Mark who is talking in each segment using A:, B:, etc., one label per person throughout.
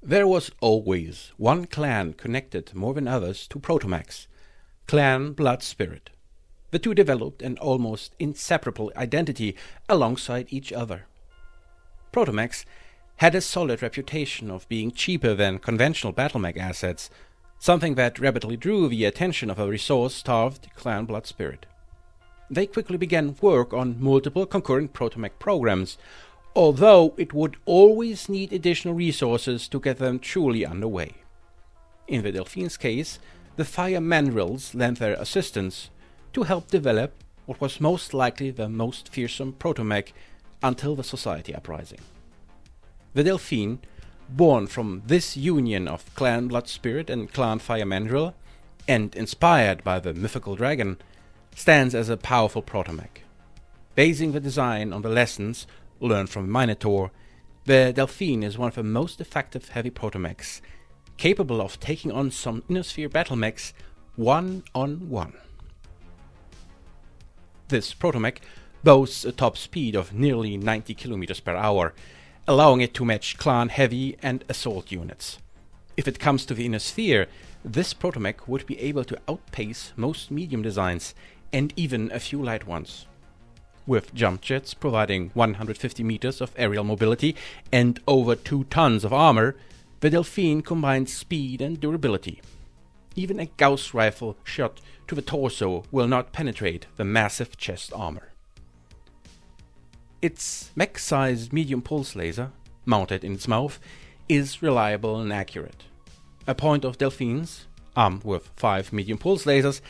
A: There was always one clan connected more than others to ProtoMechs, Clan Blood Spirit. The two developed an almost inseparable identity alongside each other. ProtoMechs had a solid reputation of being cheaper than conventional BattleMech assets, something that rapidly drew the attention of a resource-starved Clan Blood Spirit. They quickly began work on multiple concurrent ProtoMech programs, although it would always need additional resources to get them truly underway. In the Delphine's case, the Fire Mandrills lent their assistance to help develop what was most likely the most fearsome ProtoMech until the Society uprising. The Delphine, born from this union of Clan Blood Spirit and Clan Fire Mandrill, and inspired by the mythical dragon, stands as a powerful ProtoMech. Basing the design on the lessons learned from Minotaur, the Delphine is one of the most effective heavy ProtoMechs, capable of taking on some innersphere battlemechs one-on-one. This ProtoMech boasts a top speed of nearly 90 km per hour, allowing it to match clan heavy and assault units. If it comes to the innersphere, this ProtoMech would be able to outpace most medium designs and even a few light ones. With jump jets providing 150 meters of aerial mobility and over 2 tons of armor, the Delphine combines speed and durability. Even a Gauss rifle shot to the torso will not penetrate the massive chest armor. Its mech-sized medium pulse laser, mounted in its mouth, is reliable and accurate. A point of Delphines, armed with 5 medium pulse lasers,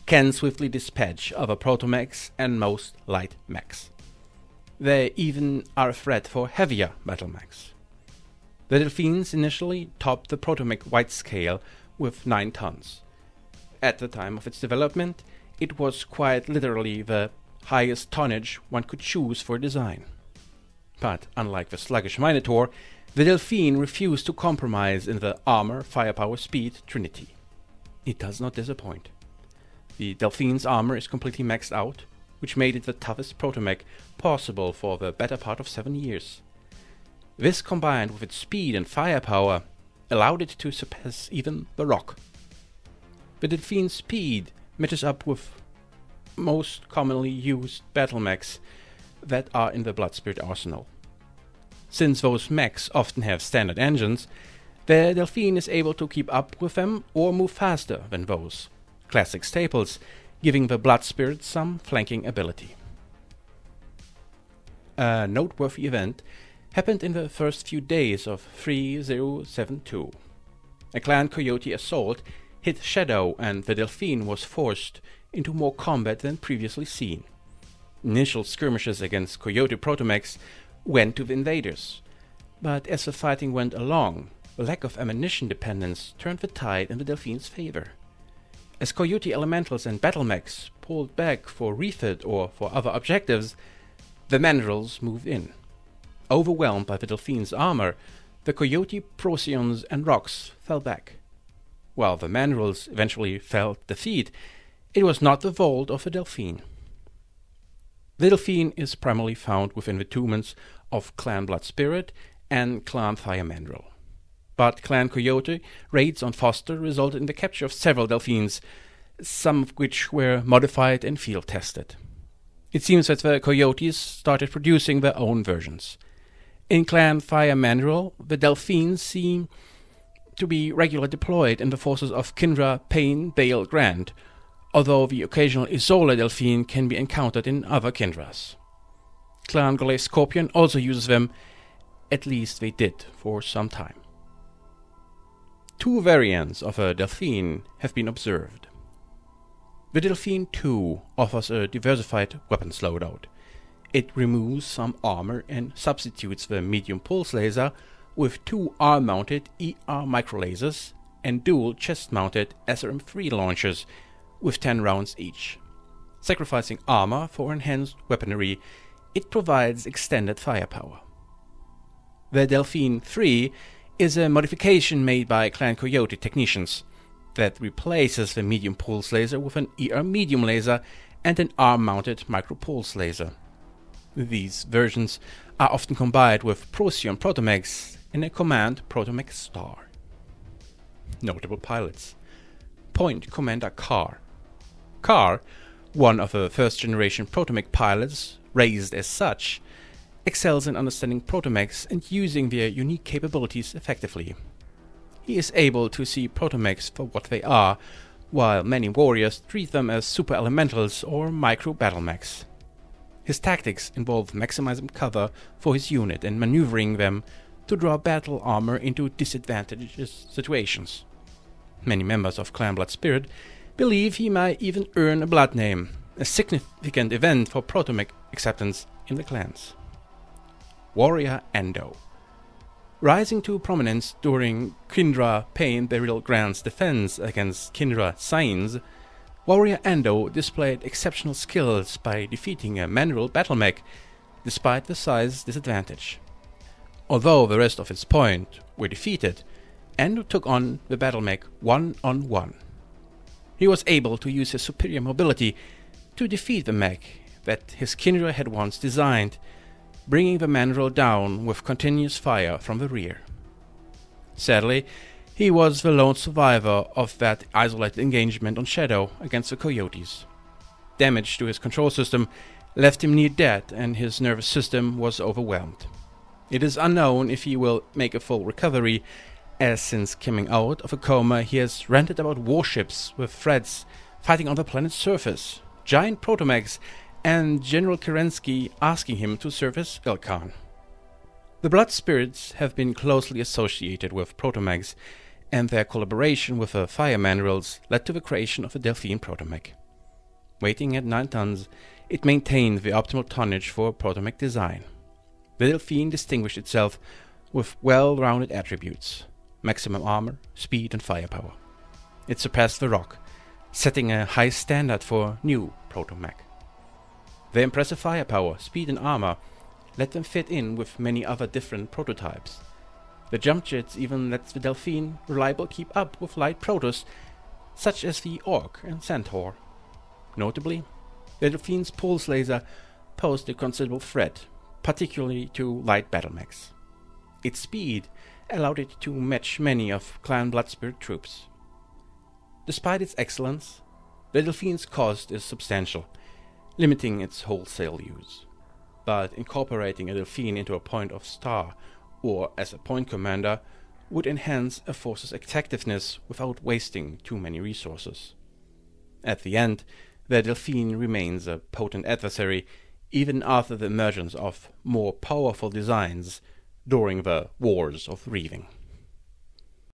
A: can swiftly dispatch other ProtoMechs and most light mechs. They even are a threat for heavier battlemechs. The Delphines initially topped the ProtoMech weight scale with 9 tons. At the time of its development, it was quite literally the highest tonnage one could choose for design. But unlike the sluggish Minotaur, the Delphine refused to compromise in the armor, firepower, speed trinity. It does not disappoint. The Delphine's armor is completely maxed out, which made it the toughest ProtoMech possible for the better part of 7 years. This, combined with its speed and firepower, allowed it to surpass even the Rock. The Delphine's speed matches up with most commonly used battlemechs that are in the Blood Spirit arsenal. Since those mechs often have standard engines, the Delphine is able to keep up with them or move faster than those. Classic staples, giving the Blood Spirit some flanking ability. A noteworthy event happened in the first few days of 3072. A Clan Coyote assault hit Shadow and the Delphine was forced into more combat than previously seen. Initial skirmishes against Coyote ProtoMechs went to the invaders, but as the fighting went along, the lack of ammunition dependence turned the tide in the Delphine's favor. As Coyote Elementals and battlemechs pulled back for refit or for other objectives, the Mandrills moved in. Overwhelmed by the Delphine's armor, the Coyote Procyon and Rocks fell back. While the Mandrills eventually felt defeat, it was not the fault of the Delphine. The Delphine is primarily found within the tombs of Clan Blood Spirit and Clan Fire Mandrill. But Clan Coyote raids on Foster resulted in the capture of several Delphines, some of which were modified and field tested. It seems that the Coyotes started producing their own versions. In Clan Fire Mandrill, the Delphines seem to be regularly deployed in the forces of Kindra, Payne, Bale, Grant, although the occasional Isola Delphine can be encountered in other Kindras. Clan Golay Scorpion also uses them, at least they did for some time. 2 variants of a Delphine have been observed. The Delphine 2 offers a diversified weapons loadout. It removes some armor and substitutes the medium pulse laser with 2 arm-mounted ER microlasers and dual chest-mounted SRM-3 launchers with 10 rounds each. Sacrificing armor for enhanced weaponry, it provides extended firepower. The Delphine 3 is a modification made by Clan Coyote technicians that replaces the medium pulse laser with an ER medium laser and an arm-mounted micro-pulse laser. These versions are often combined with Procyon ProtoMechs in a command ProtoMech star. Notable pilots: Point Commander Carr. Carr, one of the first-generation ProtoMech pilots, raised as such, excels in understanding ProtoMechs and using their unique capabilities effectively. He is able to see ProtoMechs for what they are, while many warriors treat them as super elementals or micro battlemechs. His tactics involve maximizing cover for his unit and maneuvering them to draw battle armor into disadvantageous situations. Many members of Clan Blood Spirit believe he might even earn a blood name, a significant event for ProtoMech acceptance in the clans. Warrior Endo. Rising to prominence during Kindra Pain Beryl Grant's defense against Kindra Sainz, Warrior Endo displayed exceptional skills by defeating a Mandrill battlemech despite the size disadvantage. Although the rest of his point were defeated, Endo took on the battlemech one-on-one. He was able to use his superior mobility to defeat the mech that his Kindra had once designed, bringing the Mandrill down with continuous fire from the rear. Sadly, he was the lone survivor of that isolated engagement on Shadow against the Coyotes. Damage to his control system left him near dead and his nervous system was overwhelmed. It is unknown if he will make a full recovery, as since coming out of a coma he has ranted about warships with threats fighting on the planet's surface, giant protomechs, and General Kerensky asking him to serve as ilclan. The Blood Spirits have been closely associated with ProtoMechs, and their collaboration with the Fire Mandrills led to the creation of the Delphyne ProtoMech. Weighing at 9 tons, it maintained the optimal tonnage for ProtoMech design. The Delphyne distinguished itself with well-rounded attributes: maximum armor, speed and firepower. It surpassed the Rock, setting a high standard for new ProtoMech. Their impressive firepower, speed and armor let them fit in with many other different prototypes. The jump jets even lets the Delphyne reliably keep up with light protos such as the Orc and Centaur. Notably, the Delphine's pulse laser posed a considerable threat, particularly to light battlemechs. Its speed allowed it to match many of Clan Blood Spirit troops. Despite its excellence, the Delphine's cost is substantial, limiting its wholesale use. But incorporating a Delphyne into a point of star or as a point commander would enhance a force's effectiveness without wasting too many resources. At the end, the Delphyne remains a potent adversary even after the emergence of more powerful designs during the Wars of Reaving.